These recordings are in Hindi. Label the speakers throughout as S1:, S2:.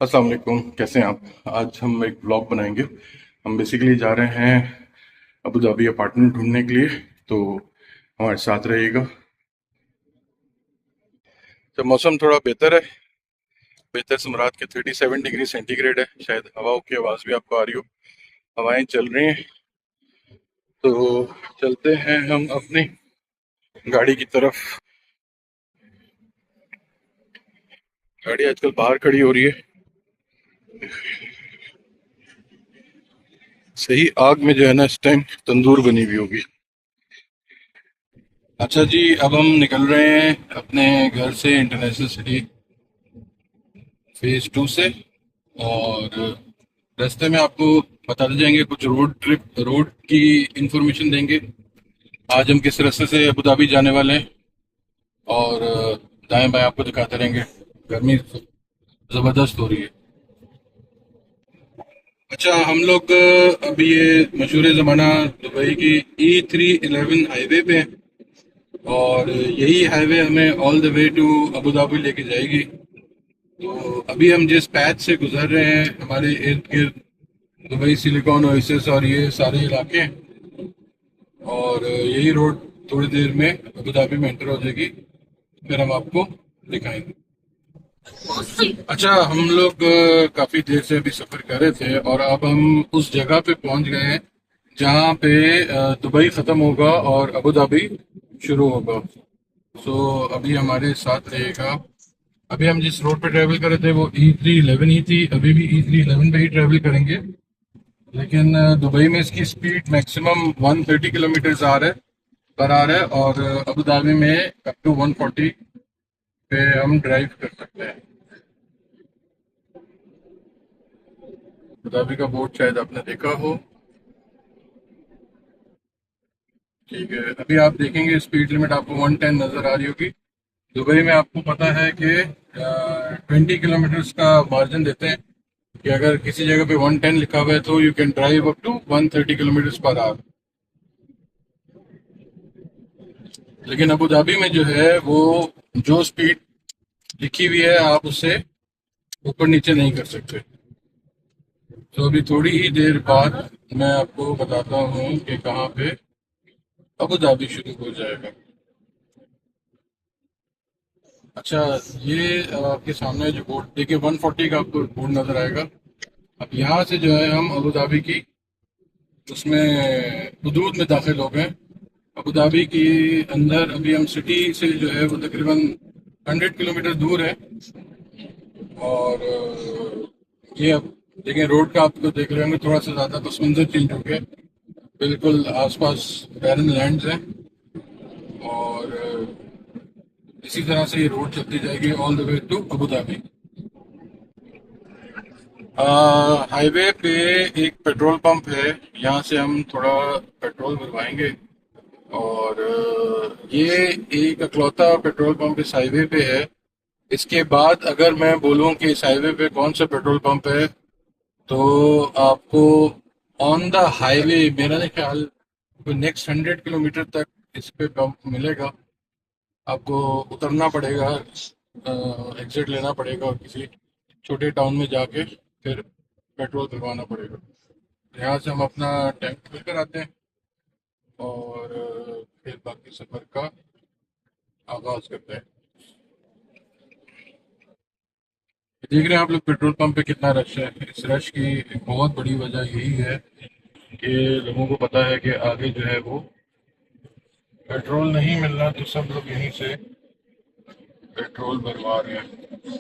S1: अस्सलाम वालेकुम, कैसे हैं आप? आज हम एक ब्लॉग बनाएंगे। हम बेसिकली जा रहे हैं अबू धाबी अपार्टमेंट ढूंढने के लिए, तो हमारे साथ रहिएगा। तो मौसम थोड़ा बेहतर है। बेहतर से मुराद के 37 डिग्री सेंटीग्रेड है। शायद हवाओं की आवाज़ भी आपको आ रही हो। हवाएं चल रही हैं। तो चलते हैं हम अपनी गाड़ी की तरफ। गाड़ी आजकल बाहर खड़ी हो रही है, सही आग में जो है ना, इस टाइम तंदूर बनी हुई होगी। अच्छा जी, अब हम निकल रहे हैं अपने घर से इंटरनेशनल सिटी फेज 2 से। और रास्ते में आपको बताते जाएंगे, कुछ रोड की इंफॉर्मेशन देंगे। आज हम किस रास्ते से अबू धाबी जाने वाले हैं, और दाएं बाएं आपको दिखाते रहेंगे। गर्मी ज़बरदस्त हो रही है। अच्छा, हम लोग अभी ये मशहूर ज़माना दुबई की E311 हाईवे पे हैं। और यही हाईवे हमें all the way to Abu Dhabi लेके जाएगी। तो अभी हम जिस पैच से गुजर रहे हैं, हमारे इर्द गिर्द दुबई सिलिकॉन ओएसिस और ये सारे इलाके हैं। और यही रोड थोड़ी देर में अबू धाबी में एंटर हो जाएगी, फिर हम आपको दिखाएंगे। अच्छा, हम लोग काफी देर से अभी सफर कर रहे थे, और अब हम उस जगह पे पहुंच गए हैं जहाँ पे दुबई खत्म होगा और अबू धाबी शुरू होगा। सो अभी हमारे साथ रहेगा। अभी हम जिस रोड पे ट्रेवल कर रहे थे वो E311 ही थी। अभी भी E311 पे ही ट्रेवल करेंगे, लेकिन दुबई में इसकी speed maximum 130 kilometre per our है। और अबू धाबी में अप टू 140 पे हम ड्राइव कर सकते हैं। अबू धाबी का बोर्ड शायद आपने देखा हो। ठीक है, अभी आप देखेंगे स्पीड लिमिट आपको 110 नजर आ रही होगी। दुबई में आपको पता है कि 20 किलोमीटर का मार्जिन देते हैं, कि अगर किसी जगह पे 110 लिखा हुआ है तो you can drive up to 130 kilometre per hour. लेकिन अबू धाबी में जो है वो, जो स्पीड लिखी हुई है आप उससे ऊपर नीचे नहीं कर सकते। तो अभी थोड़ी ही देर बाद मैं आपको बताता हूँ कि कहाँ पे अबू धाबी शुरू हो जाएगा। अच्छा, ये आपके सामने जो बोर्ड देखिए, 140 का आपको बोर्ड नजर आएगा। अब यहाँ से जो है हम अबू धाबी की उसमें हदूद में दाखिल हो गए। अबू धाबी की अंदर अभी हम सिटी से जो है वो तकरीबन 100 किलोमीटर दूर है। और ये अब देखें, रोड का आपको देख रहे होंगे थोड़ा सा ज़्यादा बस मंजर चेंज हो गया। बिल्कुल आसपास बैरन लैंड्स हैं। और इसी तरह से ये रोड चलती जाएगी all the way to Abu Dhabi. Highway पे एक पेट्रोल पंप है, यहाँ से हम थोड़ा पेट्रोल भरवाएंगे। और ये एक अकलौता पेट्रोल पंप इस हाईवे पे है। इसके बाद अगर मैं बोलूँ कि इस हाईवे पे कौन सा पेट्रोल पंप है, तो आपको ऑन द हाईवे मेरा नहीं ख्याल कोई नेक्स्ट 100 किलोमीटर तक इस पे पंप मिलेगा। आपको उतरना पड़ेगा, एग्जिट लेना पड़ेगा, और किसी छोटे टाउन में जाके फिर पेट्रोल भरवाना पड़ेगा। यहाँ से हम अपना टैंक फिल कर आते हैं, और फिर बाकी सफ़र का आगाज़ करते हैं। देख रहे हैं आप लोग पेट्रोल पंप पे कितना रश है। इस रश की एक बहुत बड़ी वजह यही है कि लोगों को पता है कि आगे जो है वो पेट्रोल नहीं मिल रहा, तो सब लोग यहीं से पेट्रोल भरवा रहे हैं।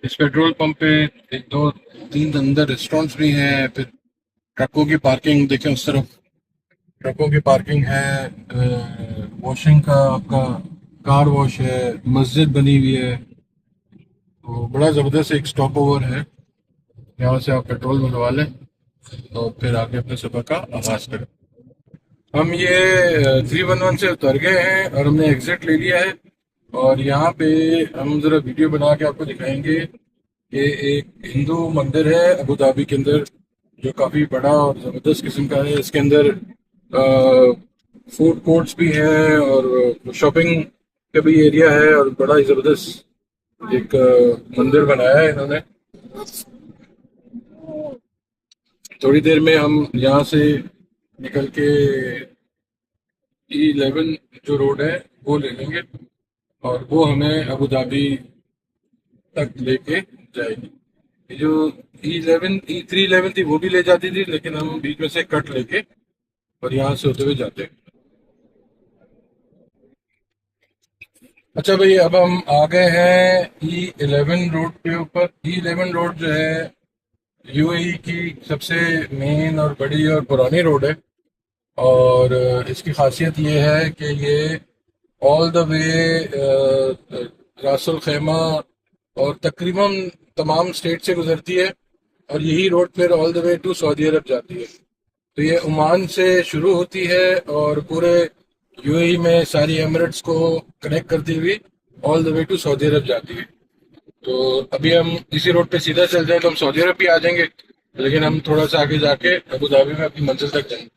S1: इस पेट्रोल पंप पे एक दो तीन अंदर रेस्टोरेंट्स भी हैं। फिर ट्रकों की पार्किंग देखें उस तरफ, ट्रकों की पार्किंग है। वॉशिंग का आपका कार वॉश है, मस्जिद बनी हुई है। तो बड़ा ज़बरदस्त एक स्टॉप ओवर है, यहाँ से आप पेट्रोल भरवा लें और फिर आगे अपने सफ़र का आगाज़ करें। हम ये 311 से उतर गए हैं और हमने एग्जिट ले लिया है। और यहाँ पे हम ज़रा वीडियो बना के आपको दिखाएंगे कि एक हिंदू मंदिर है अबू धाबी के अंदर, जो काफ़ी बड़ा और ज़बरदस्त किस्म का है। इसके अंदर फूड कोर्ट्स भी हैं, और शॉपिंग का भी एरिया है, और बड़ा ही ज़बरदस्त एक मंदिर बनाया है इन्होंने। थोड़ी देर में हम यहाँ से निकल के E11 जो रोड है वो ले लेंगे, और वो हमें अबू धाबी तक लेके जाएगी। ये जो E11 E311 थी वो भी ले जाती थी, लेकिन हम बीच में से कट लेके और यहाँ से होते हुए जाते हैं। अच्छा भाई, अब हम आ गए हैं E11 रोड के ऊपर। E11 रोड जो है यूएई की सबसे मेन और बड़ी और पुरानी रोड है, और इसकी खासियत ये है कि ये ऑल द वे रासुल खैमा और तकरीबन तमाम स्टेट से गुजरती है, और यही रोड फिर all the way to Saudi Arabia जाती है। तो ये ओमान से शुरू होती है और पूरे यूएई में सारी एमिरेट्स को कनेक्ट करती हुई all the way to Saudi Arabia जाती है। तो अभी हम इसी रोड पे सीधा चल जाए तो हम सऊदी अरब भी आ जाएंगे, लेकिन हम थोड़ा सा आगे जाके अबू धाबी में अपनी मंजिल तक जाएंगे।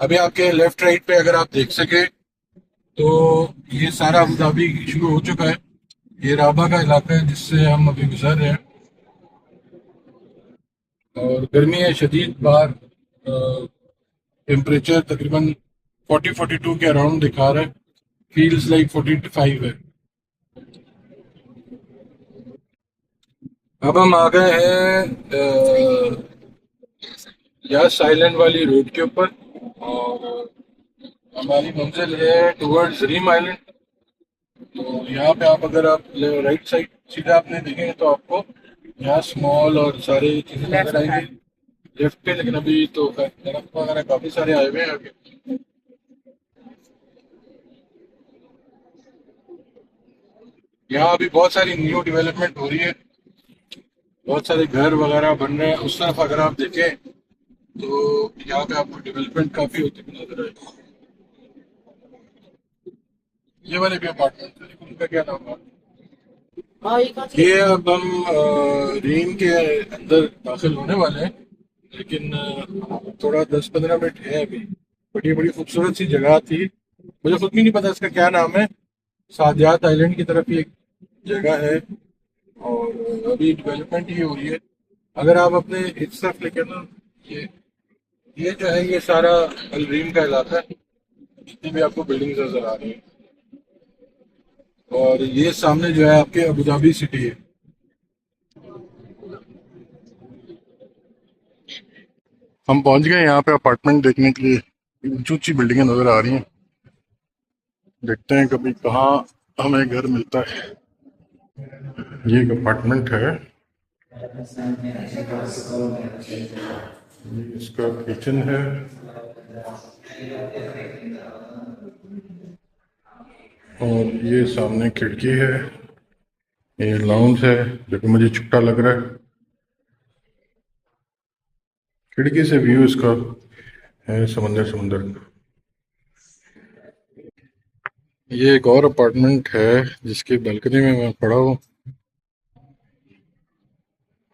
S1: अभी आपके लेफ्ट राइट पे अगर आप देख सके तो ये सारा अबू धाबी शुरू हो चुका है। ये राबा का इलाका है जिससे हम अभी गुजर रहे हैं, और गर्मी है शदीद बाहर। टेम्परेचर तकरीबन 40-42 के अराउंड दिखा रहा है। फील्स लाइक 45 है। अब हम आ गए हैं यस आइलैंड वाली रोड के ऊपर, और हमारी मंजिल है टुवर्ड्स रीम आइलैंड। तो यहाँ पे आप अगर आप राइट साइड सीधा आपने देखेंगे तो आपको यहाँ स्मॉल और सारी चीजें नजर आएंगी लेफ्ट पे, लेकिन अभी तो दरख्त वगैरह काफी सारे आए हुए हैं आगे। यहाँ अभी बहुत सारी न्यू डेवलपमेंट हो रही है, बहुत सारे घर वगैरह बन रहे हैं। उस तरफ अगर आप देखें तो यहाँ पे आपको डेवलपमेंट काफी होती हुई नजर आएगी। ये वाले भी अपार्टमेंट है, लेकिन उनका क्या नाम है? ये अब हम रीम के अंदर दाखिल होने वाले हैं, लेकिन थोड़ा 10-15 मिनट है अभी। बड़ी बड़ी खूबसूरत सी जगह थी, मुझे खुद भी नहीं पता इसका क्या नाम है। सादियात आइलैंड की तरफ ही एक जगह है, और अभी डेवलपमेंट ही हो रही है। अगर आप अपने इस तरफ लेके ना, ये ये जो है ये सारा अलरीम का इलाका है, जितनी भी आपको बिल्डिंग्स नजर आ रही हैं। और ये सामने जो है आपके अबू धाबी सिटी है। हम पहुंच गए यहाँ पे अपार्टमेंट देखने के लिए। ऊंची ऊंची बिल्डिंगें नजर आ रही हैं। देखते हैं कभी कहाँ हमें घर मिलता है। ये एक अपार्टमेंट है, ये इसका किचन है, और ये सामने खिड़की है। ये लाउंज है जो कि मुझे छुट्टा लग रहा है। खिड़की से व्यू इसका है समंदर समंदर। ये एक और अपार्टमेंट है जिसकी बालकनी में मैं खड़ा हूँ।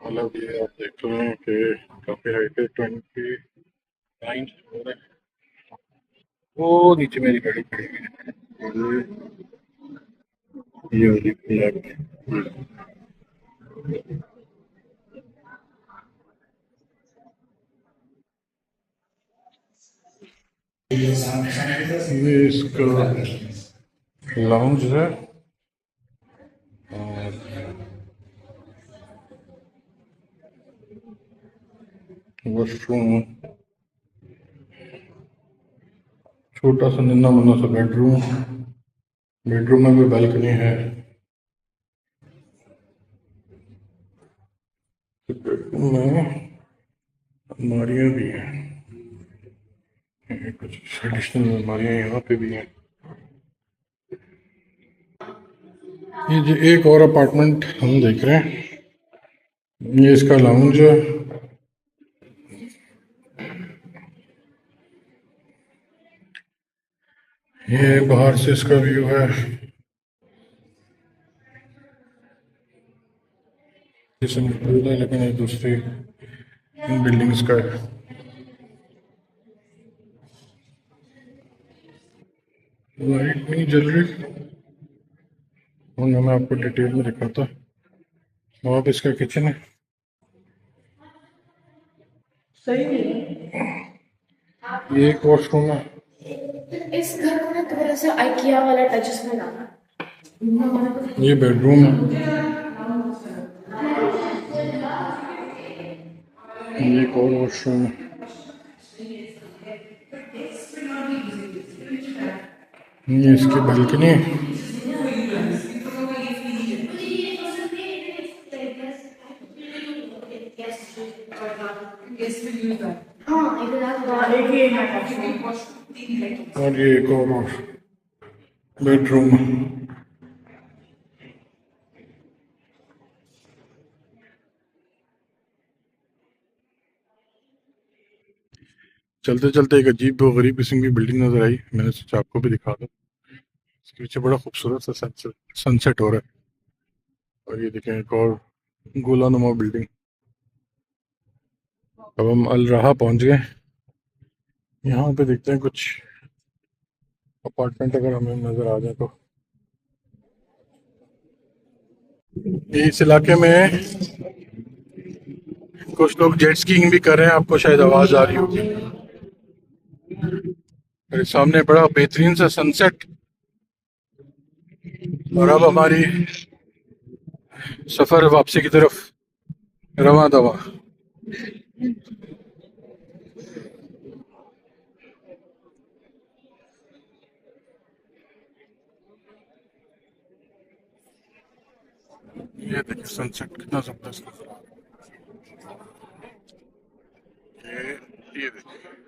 S1: मतलब ये आप देख रहे हैं कि काफी हाइट है, 29 फ्लोर है। वो नीचे मेरी गाड़ी खड़ी हुई है, ये वाली ब्लैक। ये इसका लाउंज है, और वॉशरूम, छोटा सा नन्ना मुन्ना सा बेडरूम। बेडरूम में भी बालकनी है। बेडरूम में अलमारियाँ भी हैं, ये कुछ एडिशनल अलमारियाँ यहाँ पे भी हैं। ये जो एक और अपार्टमेंट हम देख रहे हैं, ये इसका लाउंज है। ये बाहर से इसका व्यू है। ये स्विमिंग पूल है, लेकिन ये दूसरी इन बिल्डिंग्स का है। लाइट नहीं जल रही, और मैं आपको डिटेल में दिखाता। वहाँ पे इसका किचन है।
S2: सही है।
S1: ये एक वॉशरूम है।
S2: इस घर को ना थोड़ा सा आइकिया वाला टच इसमें लाना।
S1: ये बेडरूम है। ये एक और वॉशरूम है। ये इसकी बालकनी है।
S2: हाँ इधर आप एक ही है।
S1: और ये एक और बेडरूम है। चलते चलते एक अजीब व गरीब किस्म की बिल्डिंग नजर आई, मैंने सोचा आपको भी दिखा दूं। इसके पीछे बड़ा खूबसूरत सा सनसेट हो रहा है। और ये देखें एक और गोलानुमा बिल्डिंग। अब हम अल रहा पहुंच गए। यहाँ पे देखते हैं कुछ अपार्टमेंट अगर हमें नजर आ जाए तो। ये इस इलाके में कुछ लोग जेट स्कीइंग भी कर रहे हैं, आपको शायद आवाज आ रही होगी। मेरे सामने बड़ा बेहतरीन सा सनसेट। और अब हमारी सफर वापसी की तरफ रवां दवा। ये देखिए सनसेट कितना जबरदस्त नजर आ रहा है। ये देखिए